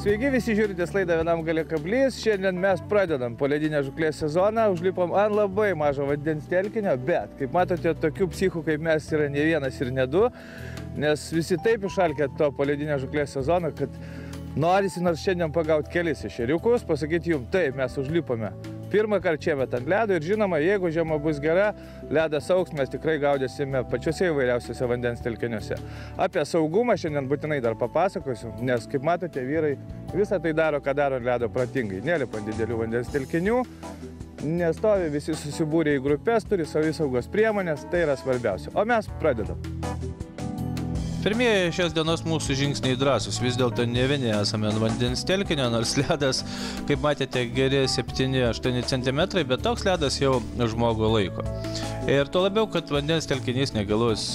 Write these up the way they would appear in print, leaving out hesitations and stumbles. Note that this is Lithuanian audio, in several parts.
Sveiki, visi žiūrite laidą Vienam gale kablys. Šiandien mes pradedam poledinę žūklės sezoną. Užlipom ant labai mažo vandens telkinio, bet, kaip matote, tokių psichų kaip mes yra ne vienas ir ne du, nes visi taip išalkę to poledinę žūklės sezoną, kad norisi nors šiandien pagauti kelis ešeriukus, pasakyti jums, taip, mes užlipome pirmą kartą čia ant ledo ir žinoma, jeigu žiema bus gera, ledas augs, mes tikrai gaudysime pačiuose įvairiausiuose vandens telkiniuose. Apie saugumą šiandien būtinai dar papasakosiu, nes, kaip matote, vyrai visą tai daro, ką daro ledo pratingai. Nelipa ant didelių vandens telkinių, nestovi, visi susibūrė į grupės, turi savisaugos priemonės, tai yra svarbiausia. O mes pradedam. Pirmieji šios dienos mūsų žingsniai drąsus, vis dėlto ne vieni esame ant vandens telkinio, nors ledas, kaip matėte, geri 7-8 cm, bet toks ledas jau žmogų laiko. Ir tuo labiau, kad vandens telkinys negilus,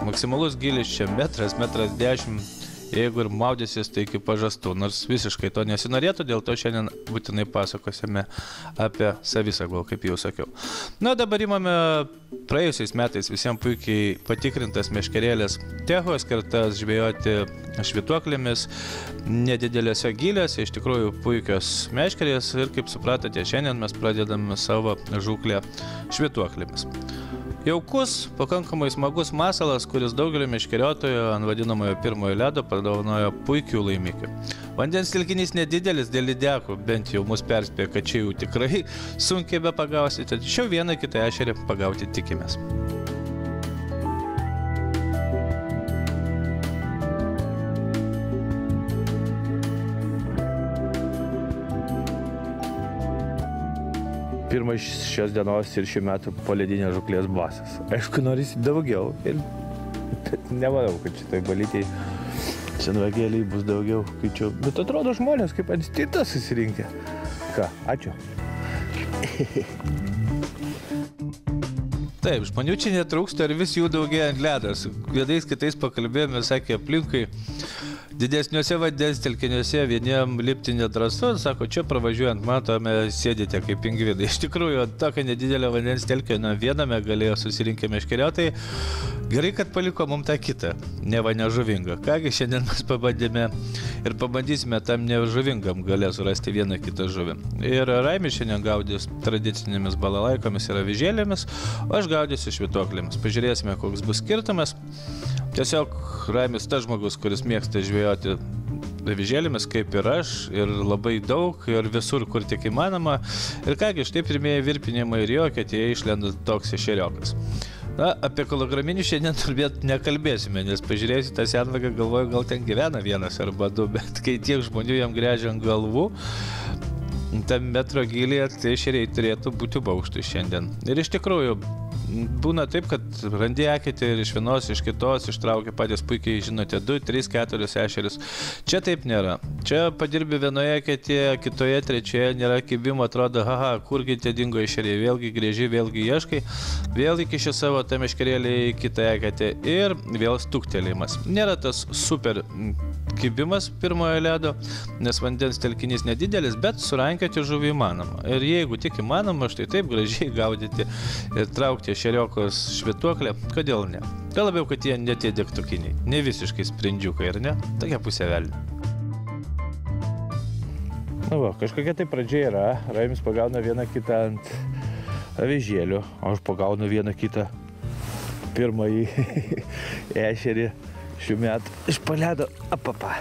maksimalus gilis čia metras, 1,10 m, jeigu ir maudysis, tai iki pažastų, nors visiškai to nesinorėtų, dėl to šiandien būtinai pasakosime apie savisaugą, kaip jau sakiau. Na, dabar imame praėjusiais metais visiems puikiai patikrintas meškerėlės techos, skirtas žvejoti švytuoklėmis nedidelėse gylėse, iš tikrųjų puikios meškerės ir, kaip supratote, šiandien mes pradedame savo žūklę švytuoklėmis. Jaukus, pakankamai smagus masalas, kuris daugelio meškeriotojų ant vadinamojo pirmojo ledo padovanojo puikių laimikių. Vandens telkinys nedidelis dėl lydekų, bent jau mus perspėjo, kad čia jau tikrai sunkiai be pagausite, tačiau vieną kitą ešerį pagauti tikimės. Pirmas šios dienos ir šių metų poledinės žūklės basas. Aišku, norisi daugiau ir nemanau, kad šitai balytėjai senvagėliai bus daugiau skaičiau. Bet atrodo žmonės kaip ant stito susirinkę. Ką, ačiū. Taip, žmonių čia netrūksta ir vis jų daugėja ant ledas. Vienais kitais pakalbėjome, sakė, aplinkui didesniuose vandens telkiniuose vieniem lipti nedrąsu, sako, čia pravažiuojant matome, sėdite kaip pingvinai. Iš tikrųjų, tokio nedidelio vandens telkinio viename galėjo susirinkę meškeriotojai. Gerai, kad paliko mums tą kitą, neva nežuvingą. Kągi, šiandien mes pabandėme ir pabandysime tam nežuvingam galę surasti vieną kitą žuvį. Ir Raimis šiandien gaudys tradicinėmis balalaikomis ir avižėlėmis, o aš gaudysiu švytuoklėmis. Pažiūrėsime, koks bus skirtumas. Tiesiog Raimis tas žmogus, kuris mėgsta žvejoti avižėlėmis, kaip ir aš, ir labai daug, ir visur, kur tik įmanoma. Ir kągi, štai pirmieji virpinimai ir jo, kad jie išlenda toks ešeriokas. Na, apie kilograminių šiandien turbūt nekalbėsime, nes pažiūrėsiu tą senvagą, galvoju, gal ten gyvena vienas arba du, bet kai tiek žmonių jam gręžia ant galvų, tam metro gilyje, tai ešeriai turėtų būti baukštų šiandien. Ir iš tikrųjų, būna taip, kad randi eketę ir iš vienos, iš kitos ištraukia patys puikiai, žinote, 2, 3, 4 ešerius. Čia taip nėra. Čia padirbi vienoje eketėje, kitoje, trečioje, nėra kibimo, atrodo, haha, kurgi tie dingo ešeriai, vėlgi grėži, vėlgi ieškai, vėl įkiši savo tą meškerėlį į kitą eketę ir vėl stuktelėjimas. Nėra tas super kibimas pirmojo ledo, nes vandens telkinys nedidelis, bet surankioti žuvį įmanoma. Ir jeigu tik įmanoma, štai taip gražiai gaudyti ir traukti ešeriokos švytuoklę, kodėl ne? Tai labiau, kad jie ne tie degtukiniai, ne visiškai sprindžiukai, ar ne? Tokia pusė velnė. Na va, kažkokia tai pradžia yra. Raimis pagauna vieną kitą ant avižėlių, o aš pagaunu vieną kitą pirmąjį ešerį šių metų iš paledo. Apapa.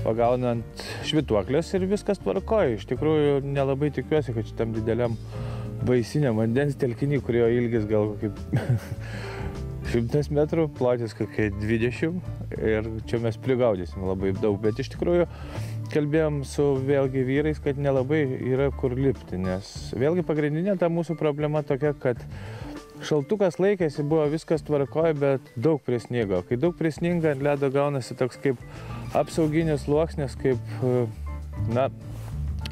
Pagaunu ant švytuoklės ir viskas tvarkoja. Iš tikrųjų, nelabai tikiuosi, kad šitam dideliam baisiniam vandens telkinį, kurio ilgis gal kaip 100 metrų, plotis kokie 20 ir čia mes prigaudysim labai daug. Bet iš tikrųjų kalbėjom su vėlgi vyrais, kad nelabai yra kur lipti, nes vėlgi pagrindinė ta mūsų problema tokia, kad šaltukas laikėsi, buvo viskas tvarkoja, bet daug prisnigo. Kai daug prisninga, ant ledo gaunasi toks kaip apsauginis sluoksnis, kaip, na,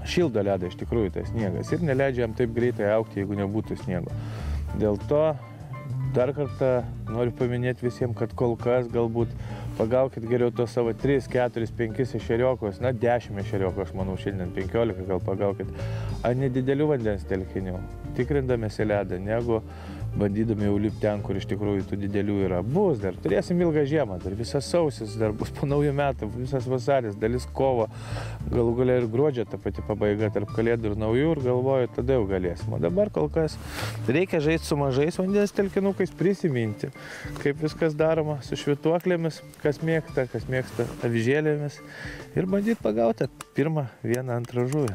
šildo ledą iš tikrųjų tas sniegas ir neleidžia jam taip greitai augti, jeigu nebūtų sniego. Dėl to dar kartą noriu paminėti visiems, kad kol kas galbūt pagaukit geriau to savo 3, 4, 5 ešeriokos, na 10 ešeriokų, aš manau šiandien 15 gal pagaukit, ant nedidelių vandens telkinių, tikrindamėsi ledą, negu bandydami jau lipti ten, kur iš tikrųjų tų didelių yra. Bus dar, turėsim ilgą žiemą, dar visas sausis, dar bus po naujų metų, visas vasaris, dalis kovo, galų galia ir gruodžio ta pati pabaiga tarp kalėdų ir naujų ir galvoju, tada jau galėsim. O dabar kol kas reikia žaisti su mažais vandens telkinukais, prisiminti, kaip viskas daroma su švytuoklėmis, kas mėgsta avižėlėmis ir bandyti pagauti pirmą, vieną, antrą žuvį.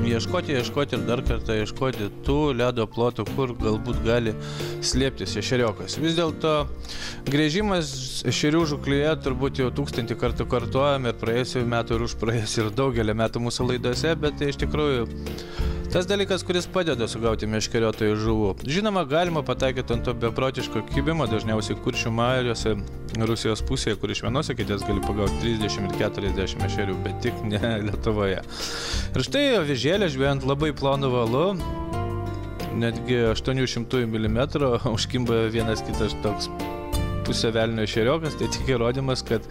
Ieškoti ir dar kartą ieškoti tų ledo plotų, kur galbūt gali slėptis ešeriokas. Vis dėlto grįžimas ešerių žūklėje turbūt jau 1000 kartų kartuojam ir praėjusių metų ir už praėjusių ir daugelį metų mūsų laidose, bet tai iš tikrųjų tas dalykas, kuris padeda sugauti meškeriotojų žuvų. Žinoma, galima pataikyti ant to beprotiško kibimo, dažniausiai Kuršių mariose, Rusijos pusėje, kur iš vienos eketės gali pagauti 30 ir 40 ešerių, bet tik ne Lietuvoje. Ir štai avižėlė žvejant labai plonu valu, netgi 800 mm, užkimba vienas kitas toks pusę velnio ešeriokas, tai tik įrodymas, kad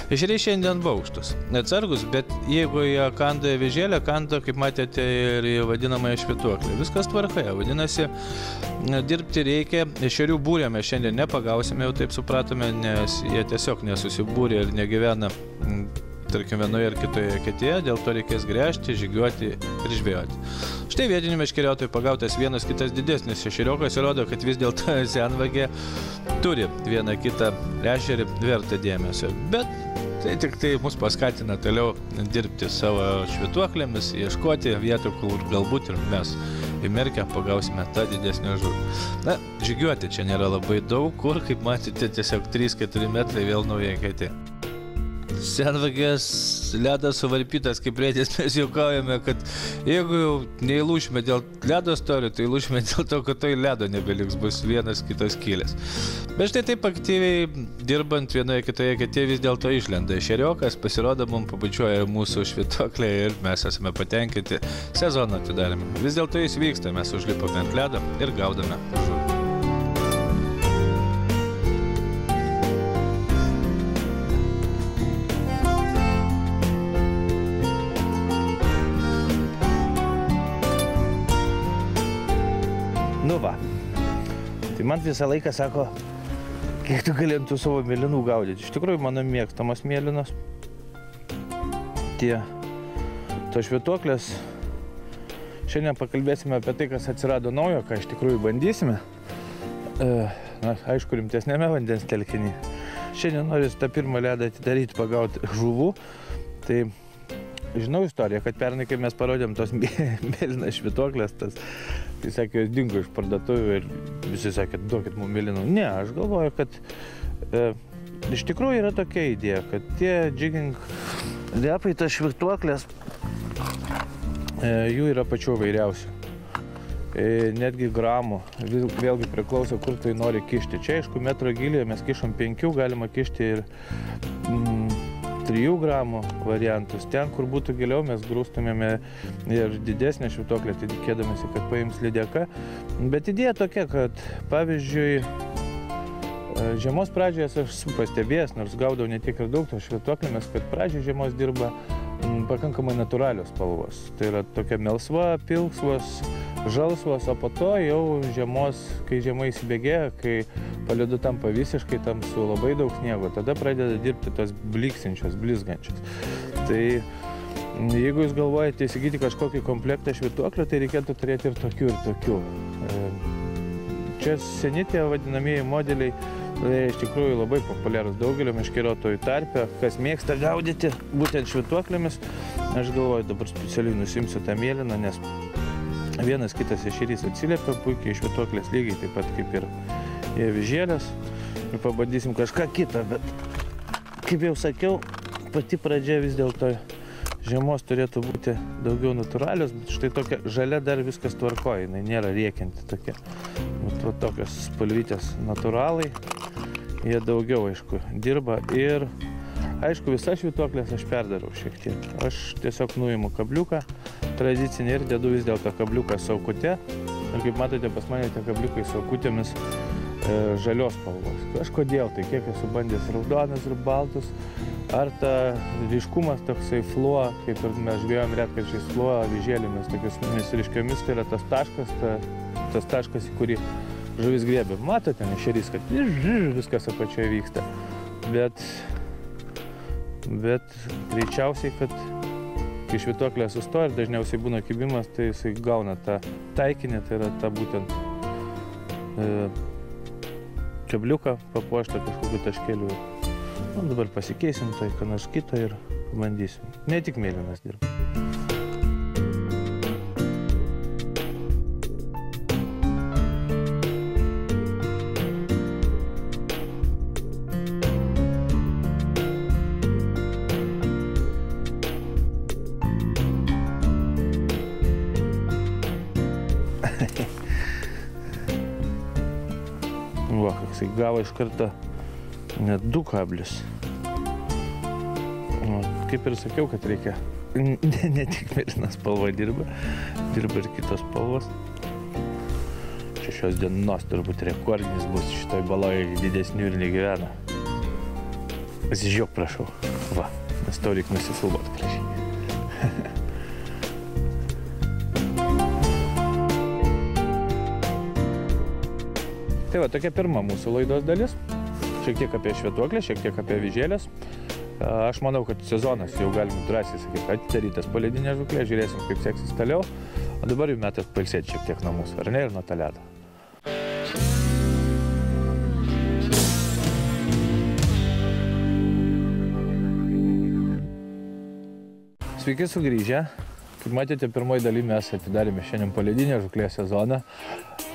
ešeriai šiandien baukštus. Neatsargus, bet jeigu jie kanda avižėlę, kanda, kaip matėte, ir vadinamąją švytuoklę. Viskas tvarkoje. Vadinasi, dirbti reikia. Ešerių būrę mes šiandien nepagausime, jau taip supratome, nes jie tiesiog nesusibūrė ir negyvena, tarkim, vienoje ar kitoje eketėje, dėl to reikės gręžti, žygiuoti ir žvejoti. Štai vietinių meškeriotojų pagautas vienas kitas didesnis ešeriokas įrodo, kad vis dėlto senvagė turi vieną kitą ešerį vertą dėmesio. Bet tai tik tai mus paskatina toliau dirbti savo švytuoklėmis, ieškoti vietų, kur galbūt ir mes įmerkę pagausime tą didesnį žuvį. Na, žygiuoti čia nėra labai daug, kur, kaip matėte, tiesiog 3-4 metrai vėl nauja eketė. Senvagės ledas suvarpytas, kaip rėtės mes juokaujame, kad jeigu jau neįlūšime dėl ledo storio, tai įlūšime dėl to, kad to ledo nebeliks, bus vienas kitas skylės. Bet štai taip aktyviai dirbant vienoje kitoje eketėje vis dėlto išlenda ešeriokas, pasirodo mums pabučiuoja mūsų švytuoklė ir mes esame patenkinti sezono atidarėme. Vis dėlto jis vyksta, mes užlipame ant ledo ir gaudame žuvį. Nu va, tai man visą laiką sako, kiek tu galėtum tų savo mėlynų gaudyti. Iš tikrųjų, mano mėgstamas mėlynos. To švytuoklės. Šiandien pakalbėsime apie tai, kas atsirado naujo, ką iš tikrųjų bandysime. Na, aišku, rimtesnėme vandens telkiny. Šiandien noriu tą pirmą ledą atidaryti, pagauti žuvų. Tai žinau istoriją, kad pernai, kai mes parodėm tos mėlynas švytuoklės, tai sakė, jos dingo iš parduotuvių ir visi sakė, duokit mums mėlynų. Ne, aš galvoju, kad iš tikrųjų yra tokia idėja, kad tie jigging repai, tas švytuoklės, jų yra pačių vairiausių. Netgi gramų, vėlgi priklauso, kur tai nori kišti. Čia, aišku, metro gilyje mes kišom 5, galima kišti ir 3 gramų variantus. Ten, kur būtų giliau, mes grūstumėme ir didesnę švytuoklę, tai tikėdamasi, kad paims lydeka. Bet idėja tokia, kad pavyzdžiui, žiemos pradžioje aš esu pastebėjęs, nors gaudau ne tiek ir daug to švytuoklėmis, kad pradžioje žiemos dirba pakankamai natūralios spalvos. Tai yra tokia melsva, pilksvos, žalsvos, o po to jau žiemos, kai žiema įsibėgėja, kai po ledu tampa visiškai tamsu, labai daug sniego, tada pradeda dirbti tos bliksinčios, blizgančios. Tai jeigu jūs galvojate įsigyti kažkokį komplektą švytuoklių, tai reikėtų turėti ir tokių, ir tokių. Čia seni tie vadinamieji modeliai, iš tikrųjų labai populiarūs daugelio meškeriotojų tarpe, kas mėgsta gaudyti būtent švytuoklėmis. Aš galvoju, dabar specialiai nusimsiu tą mėlyną, nes vienas kitas ešerys atsiliepia puikiai švytuoklės lygiai, taip pat kaip ir avižėlės. Ir pabandysim kažką kitą, bet kaip jau sakiau, pati pradžia vis dėlto žiemos turėtų būti daugiau natūralios, bet štai tokia žalia dar viskas tvarkoja, jinai nėra riekianti tokia. Bet tokios spalvytės natūralai, jie daugiau, aišku, dirba ir, aišku, visas švytuoklės aš perdarau šiek tiek. Aš tiesiog nuimu kabliuką tradicinį ir dedu vis dėlto kabliuką saukute. Ir kaip matote, pas mane tie kabliukai saukutėmis žalios spalvos. Kažkodėl, tai kiek esu bandęs raudonas ir baltus, ar ta ryškumas toksai fluo, kaip ir mes žvėjom retkarčiais fluo avižėlėmis, tokiamis ryškiomis, tai yra tas taškas, ta tas taškas, į kurį žuvis griebė. Mato ten ešerys, kad viskas apačioje vyksta. Bet greičiausiai, kad kai švytuoklė sustoja ir dažniausiai būna kibimas, tai jisai gauna tą taikinį, tai yra tą būtent kabliuką papuoštą kažkokiu taškeliu. Nu, dabar pasikeisim tai, ką nors kitą ir bandysim. Ne tik mėlynas dirba. Va, koksai gavo iš karto net 2 kablius. Kaip ir sakiau, kad reikia ne tik mėlyna spalva dirba ir kitos spalvos. Čia šios dienos turbūt rekordinis bus šitoj baloje, didesnių ir negyvena. Pasižiūrėk, prašau. Va, nes tau reikia nusifilmuot gražiai. Tai va, tokia pirma mūsų laidos dalis. Šiek tiek apie švytuoklę, šiek tiek apie avižėles. Aš manau, kad sezonas jau galim drąsiai sakyti, atidarytas poledinė žūklė, žiūrėsim, kaip seksis toliau. O dabar jau metas pailsėti šiek tiek nuo mūsų, ar ne, ir nuo to ledo. Sveiki sugrįžę. Kaip matėte, pirmoji daly mes atidarėme šiandien poledinę žūklės sezoną.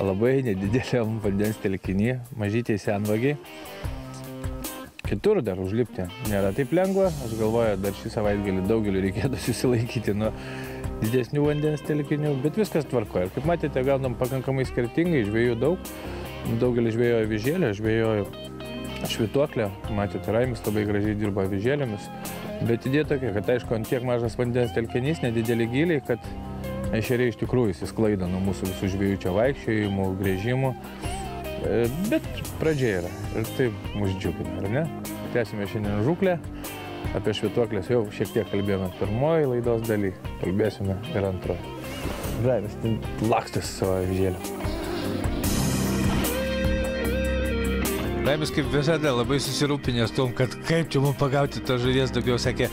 Labai nedideliam vandens telkiny, mažytei senvagiai. Kitur dar užlipti nėra taip lengva. Aš galvoju, dar šį savaitgalį daugeliu reikėtų susilaikyti nuo didesnių vandens telkinių, bet viskas tvarkoja. Kaip matėte, gaunam pakankamai skirtingai, žvejų daug. Daugelis žvejojo avižėlę, žvejojo švytuoklę. Matėte, Raimis labai gražiai dirba avižėlėmis. Bet idėja tokia, kad aišku, ant tiek mažas vandens telkinys, nedideli giliai, kad ešeriai iš tikrųjų įsisklaido nuo mūsų visų žvejų čia vaikščiojimų, grėžimų. Bet pradžia yra ir tai mus džiugina, ar ne? Tęsime šiandien žūklę. Apie švytuoklės jau šiek tiek kalbėjome pirmoji laidos daly, kalbėsime ir antroji. Raimis ten lakstosi savo avižėlę. Raimis kaip visada labai susirūpinęs tom, kad kaip čia mums pagauti tą žuvies, daugiau sakė,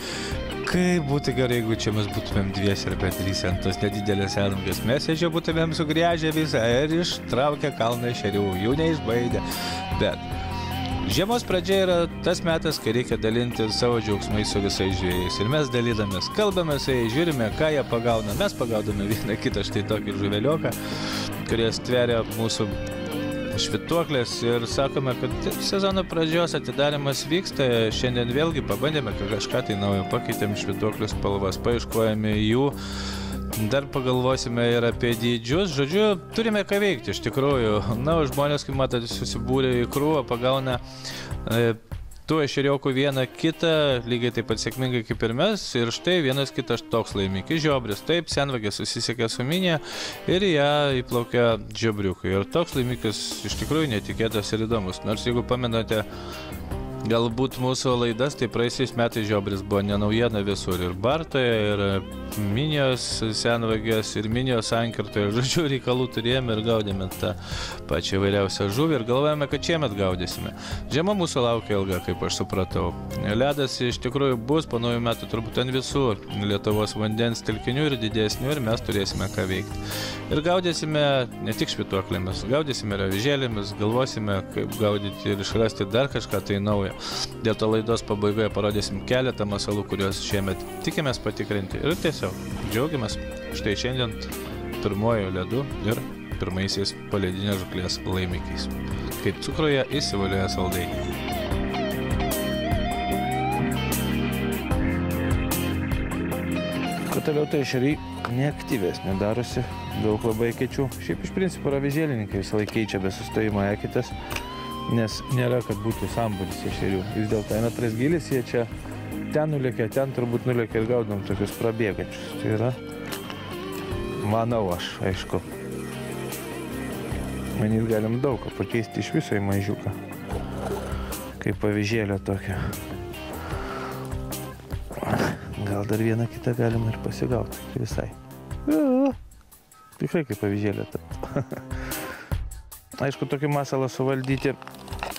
kaip būtų gerai, jeigu čia mes būtumėm 2 arba 3 ant tos nedidelės senvagės. Mes čia būtumėm sugręžę visą ir ištraukę kalną ešerių, jų neišbaidę. Bet žiemos pradžia yra tas metas, kai reikia dalinti savo džiaugsmais su visais žvėjais. Ir mes dalydamės, kalbamės, žiūrime, ką jie pagauna. Mes pagaudame vieną kitą štai tokį žuvelioką, kurie stveria mūsų švytuoklės ir sakome, kad sezono pradžios atidarimas vyksta. Šiandien vėlgi pabandėme kažką tai naujo, pakeitėm švytuoklės spalvas, paieškojame jų, dar pagalvosime ir apie dydžius. Žodžiu, turime ką veikti iš tikrųjų. Na, žmonės, kaip matote, susibūrė į krūvą, pagauna tų ešeriokų vieną kitą, lygiai taip pat sėkmingai kaip ir mes. Ir štai vienas kitas toks laimikis žiobris. Taip, senvagė susisiekė su minė ir ją įplaukė žiobriukai. Ir toks laimikis iš tikrųjų netikėtas ir įdomus. Nors jeigu pamenate galbūt mūsų laidas, tai praeisiais metais žiobris buvo nenaujiena visur. Ir Bartoje, ir minijos senvagės, ir minijos sankirtoje. Žodžiu, reikalų turėjome ir gaudėme tą pačią įvairiausią žuvį ir galvojame, kad šiemet gaudysime. Žiema mūsų laukia ilga, kaip aš supratau. Ledas iš tikrųjų bus po naujų metų turbūt ant visų Lietuvos vandens telkinių ir didesnių ir mes turėsime ką veikti. Ir gaudysime ne tik švytuoklėmis, gaudysime ir avižėlėmis, galvosime, kaip gaudyti ir išrasti dar kažką tai naujo. Dėl to laidos pabaigoje parodysim keletą masalų, kuriuos šiemet tikimės patikrinti. Ir tiesiog džiaugiamės štai šiandien pirmojo ledu ir pirmaisiais poledinės žūklės laimikiais. Kaip cukruje įsivalioja saldainiai. Kuo toliau tai ešeriai neaktyvesnė darosi, daug labai ekečių. Šiaip iš principo avižėlininkai visą laiką keičia be sustojimo eketes, nes nėra, kad būtų sambūris ešerių. Vis dėlto eina tras gilis, jie čia ten nulėkia, ten turbūt nulėkia ir gaudom tokius prabėgančius. Tai yra, manau aš, aišku, manyt galim daug ką pakeisti iš viso į mažiuką, kaip avižėlę tokią. Gal dar vieną kitą galima ir pasigauti visai. Tikrai kaip avižėlė taptų. Aišku, tokį masalą suvaldyti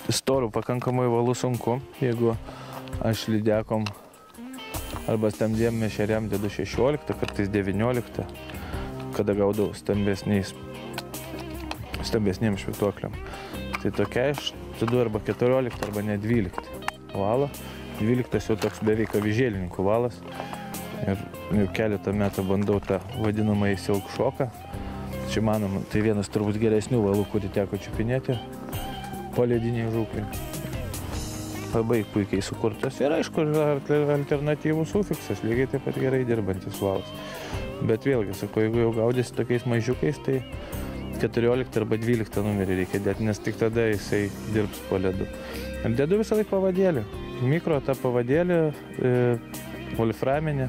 storų pakankamai valų sunku, jeigu aš lydekom arba stambdiem mešeriam dedu 16, kartais 19, kada gaudau stambesniem švytuokliam. Tai tokia aš dedu arba 14, arba ne 12 valą. 12 jau toks beveik avižėlininkų valas. Ir jau keletą metų bandau tą vadinamąjį silk šoką. Čia manom, tai vienas turbūt geresnių valų, kurį teko čiupinėti po lediniai žūklai. Labai puikiai sukurtas ir aišku, alternatyvų sufiksas, lygiai taip pat gerai dirbantis valas. Bet vėlgi, sakau, jeigu jau gaudėsi tokiais mažiukais, tai 14 arba 12 numerį reikia dėti, nes tik tada jisai dirbs po ledu. Ir dedu visą laiką pavadėlį. Mikro tą pavadėlį, wolframinį,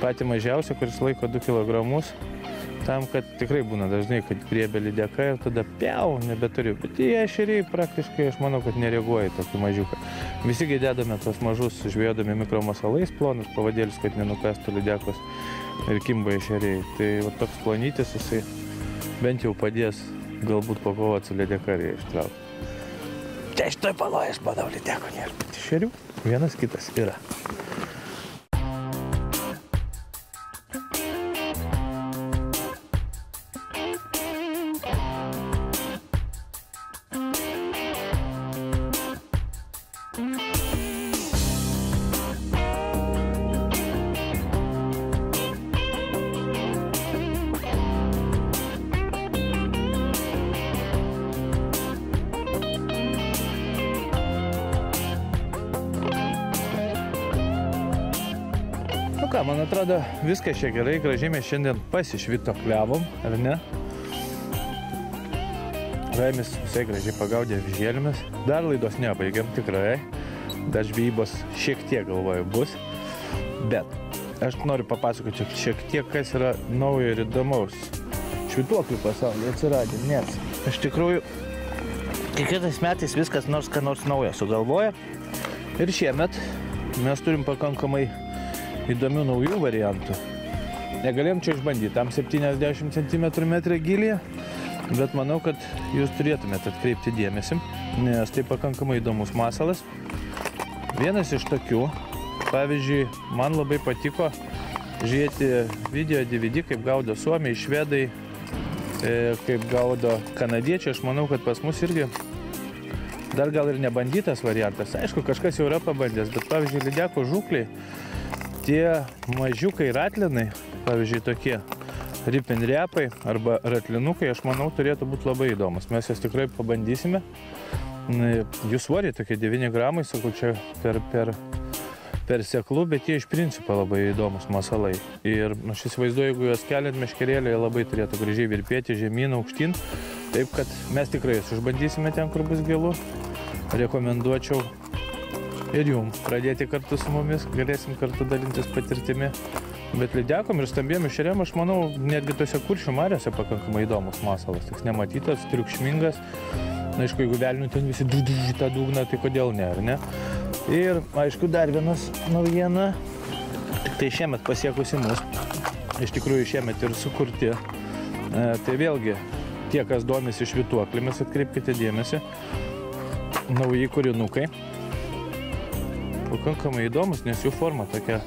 patį mažiausią, kuris laiko 2 kilogramus. Tam, kad tikrai būna dažnai, kad griebia lydeka ir tada piau, nebeturiu. Bet tie ešeriai praktiškai, aš manau, kad nereaguoja į tokį mažiuką. Visigi dedame tos mažus, žvėjodami mikromasalais plonus pavadėlius, kad nenukastų lydekos ir kimba ešeriai. Tai va, toks plonytis, jisai bent jau padės galbūt pakovoti su lydeka ir ištraukti. Tai šitoj paloj aš badau lydeko, nėra, bet ešerių vienas kitas yra. Nu ką, man atrodo, viskas čia gerai, gražiai mes šiandien pasišvytuokliavom, ar ne? Raimis visai gražiai pagaudė avižėlėmis. Dar laidos nebaigiam, tikrai. Dar žvejybos šiek tiek galvoju bus. Bet aš noriu papasakoti šiek tiek, kas yra naujo ir įdomaus švytuoklių pasaulyje atsiradę, nes iš tikrųjų kiekvienais metais viskas ką nors naujo sugalvoja. Ir šiemet mes turim pakankamai įdomių naujų variantų. Negalėjom čia išbandyti tam 70 cm metrą gilyje, bet manau, kad jūs turėtumėte atkreipti dėmesį, nes tai pakankamai įdomus masalas. Vienas iš tokių, pavyzdžiui, man labai patiko žiūrėti video DVD, kaip gaudo suomiai, švedai, kaip gaudo kanadiečiai. Aš manau, kad pas mus irgi dar gal ir nebandytas variantas. Aišku, kažkas jau yra pabandęs, bet pavyzdžiui, lydeko žūkliai, tie mažiukai ratlinai, pavyzdžiui, tokie ripinrepai arba ratlinukai, aš manau, turėtų būti labai įdomus. Mes jas tikrai pabandysime. Jų svoriai tokie 9 gramai, sakau, čia per seklų, bet jie iš principo labai įdomus masalai. Ir aš įsivaizduoju, jeigu juos keliant meškerėlį, jie labai turėtų gražiai virpėti žemyn, aukštyn. Taip, kad mes tikrai jas išbandysime ten, kur bus gilu. Rekomenduočiau ir jums pradėti kartu su mumis, galėsim kartu dalintis patirtimi. Bet lydekom ir stambiem ešeriam, aš manau, netgi tose Kuršių mariose pakankamai įdomus masalas. Toks nematytas, triukšmingas. Na, aišku, jeigu velnių ten visi tą dugną, tai kodėl ne, ar ne? Ir, aišku, dar vienas naujiena. Tik tai šiemet pasiekusi mus. Iš tikrųjų, šiemet ir sukurti. Tai vėlgi, tie, kas domisi švytuoklėmis, atkreipkite dėmesį. Nauji kūrinukai. Pakankamai įdomus, nes jų forma tokia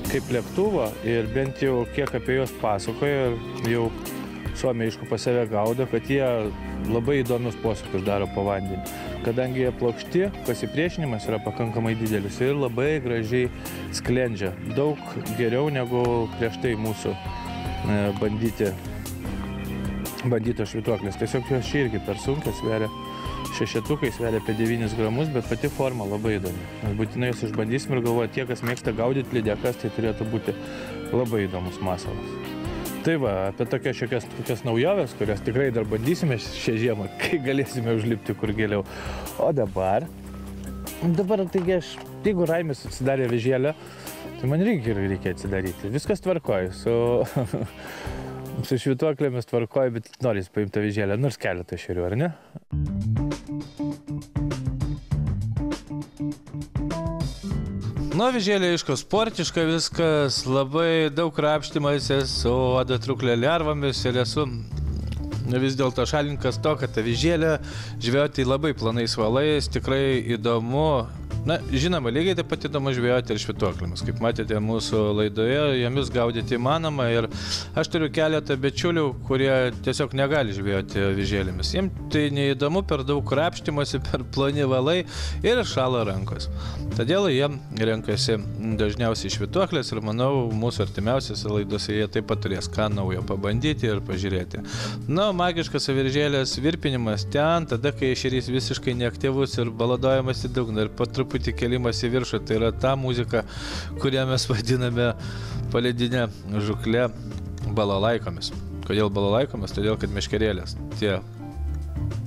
kaip lėktuvo ir bent jau kiek apie juos pasakoja ir jau suomiai aišku pas save gaudo, kad jie labai įdomius posūkius daro po vandenį. Kadangi jie plokšti, pasipriešinimas yra pakankamai didelis ir labai gražiai sklendžia. Daug geriau negu prieš tai mūsų bandytos švytuoklės. Tiesiog jos čia irgi per sunkiai sveria. Šešetukai sveria apie 9 gramus, bet pati forma labai įdomi. Mes būtinai jūs išbandysim ir galvoju, tie, kas mėgsta gaudyti lydekas, tai turėtų būti labai įdomus masalas. Tai va, apie tokias naujovės, kurias tikrai dar bandysime šią žiemą, kai galėsime užlipti kur giliau. O dabar taigi aš, jeigu Raimis atsidarė avižėlę, tai man reikia atsidaryti. Viskas tvarkoj, su švytuoklėmis tvarkoj, bet norisi paimti avižėlę, nors keletą ešerių, ar ne? Nu, avižėlė, aišku, sportiška viskas, labai daug krapštymasis su oda truklė lervomis ir esu vis dėlto šalininkas to, kad avižėlę žvejoti labai planais valais, tikrai įdomu. Na, žinoma, lygiai taip pat įdomu žvejoti ir švytuoklėmis. Kaip matėte mūsų laidoje, jomis gaudyti įmanoma ir aš turiu keletą bičiulių, kurie tiesiog negali žvejoti avižėlėmis. Jiems tai neįdomu, per daug krapštimosi, per ploni valai ir šąla rankos. Todėl jie renkasi dažniausiai švytuoklės ir manau, mūsų artimiausiose laidose jie taip pat turės ką naujo pabandyti ir pažiūrėti. Na, magiškas avižėlės virpinimas ten, tada, kai ešerys visiškai neaktyvus ir baladojamas į dugną ir po truputį kelimas į viršų, tai yra ta muzika, kurią mes vadiname paledinę žuklę balalaikomis. Kodėl balalaikomis? Todėl, kad meškerėlės, tie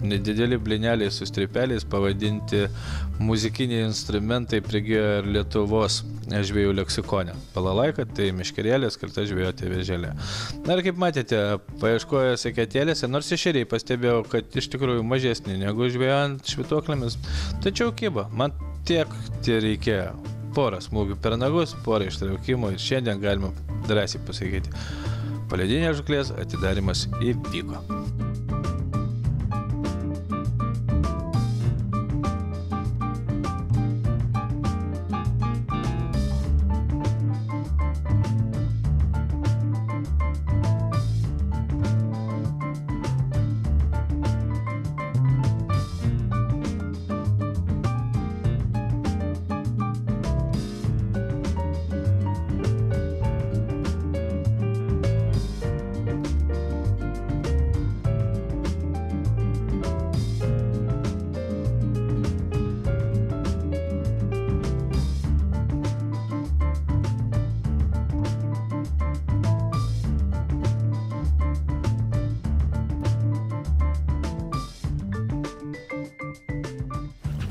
nedideli blineliai su stripeliais, pavadinti muzikiniai instrumentai prigijo ir Lietuvos žvejų leksikone. Balalaika tai meškerėlė skirta žvejoti avižėlę. Na ir kaip matėte, paieškojo seketėlėse, nors ešeriai pastebėjau, kad iš tikrųjų mažesnį negu žvejant švytuoklėmis, tačiau kiba. Man tiek reikėjo. Porą smūgių per nagus, porą ištraukimų ir šiandien galima drąsiai pasakyti. Paledinės žuklės atidarimas įvyko.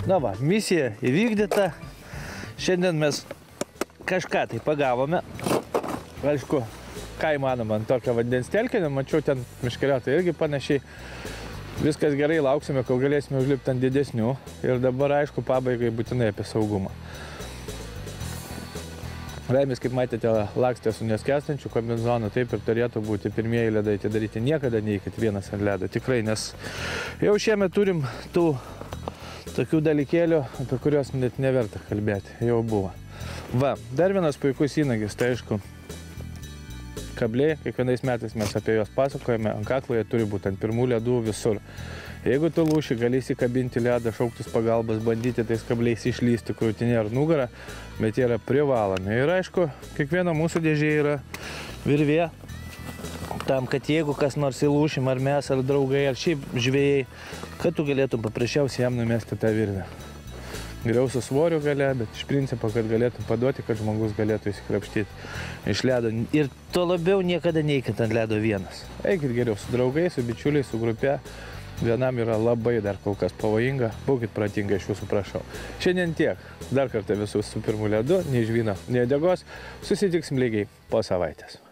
Na va, misija įvykdyta. Šiandien mes kažką tai pagavome. Aišku, ką įmanoma ant tokio vandens telkinio. Mačiau ten meškeriotojai irgi panašiai. Viskas gerai, lauksime, kol galėsime užlipti ant didesnių. Ir dabar, aišku, pabaigai būtinai apie saugumą. Raimis, kaip matėte, lakstė su neskęstančiu kombinzonu, taip ir turėtų būti pirmieji ledai atidaryti. Niekada neikit vienas ant ledo, tikrai, nes jau šiemet turim tų tokių dalykėlių, apie kuriuos net neverta kalbėti, jau buvo. Va, dar vienas puikus įnagis, tai aišku, kabliai, kiekvienais metais mes apie juos pasakojame, ant kaklo jie turi būti ant pirmų ledų visur. Jeigu tu lūši, gali įsikabinti ledą, šauktis pagalbas, bandyti tais kabliais išlysti krūtinę ar nugarą, bet jie yra privalomi. Ir aišku, kiekviena mūsų dėžė yra virvė, tam, kad jeigu kas nors įlūšim, ar mes, ar draugai, ar šiaip žvejai, kad tu galėtum paprasčiausiai jam numesti tą virvę. Geriau su svoriu gale, bet iš principo, kad galėtum paduoti, kad žmogus galėtų įsikrapštyti iš ledo. Ir tuo labiau niekada neikit ant ledo vienas. Eikit geriau su draugais, su bičiuliais, su grupe. Vienam yra labai dar kol kas pavojinga. Būkit pratingai, iš jūsų prašau. Šiandien tiek. Dar kartą visus su pirmu ledu, nei žvyno, nei degos. Susitiksim lygiai po savaitės.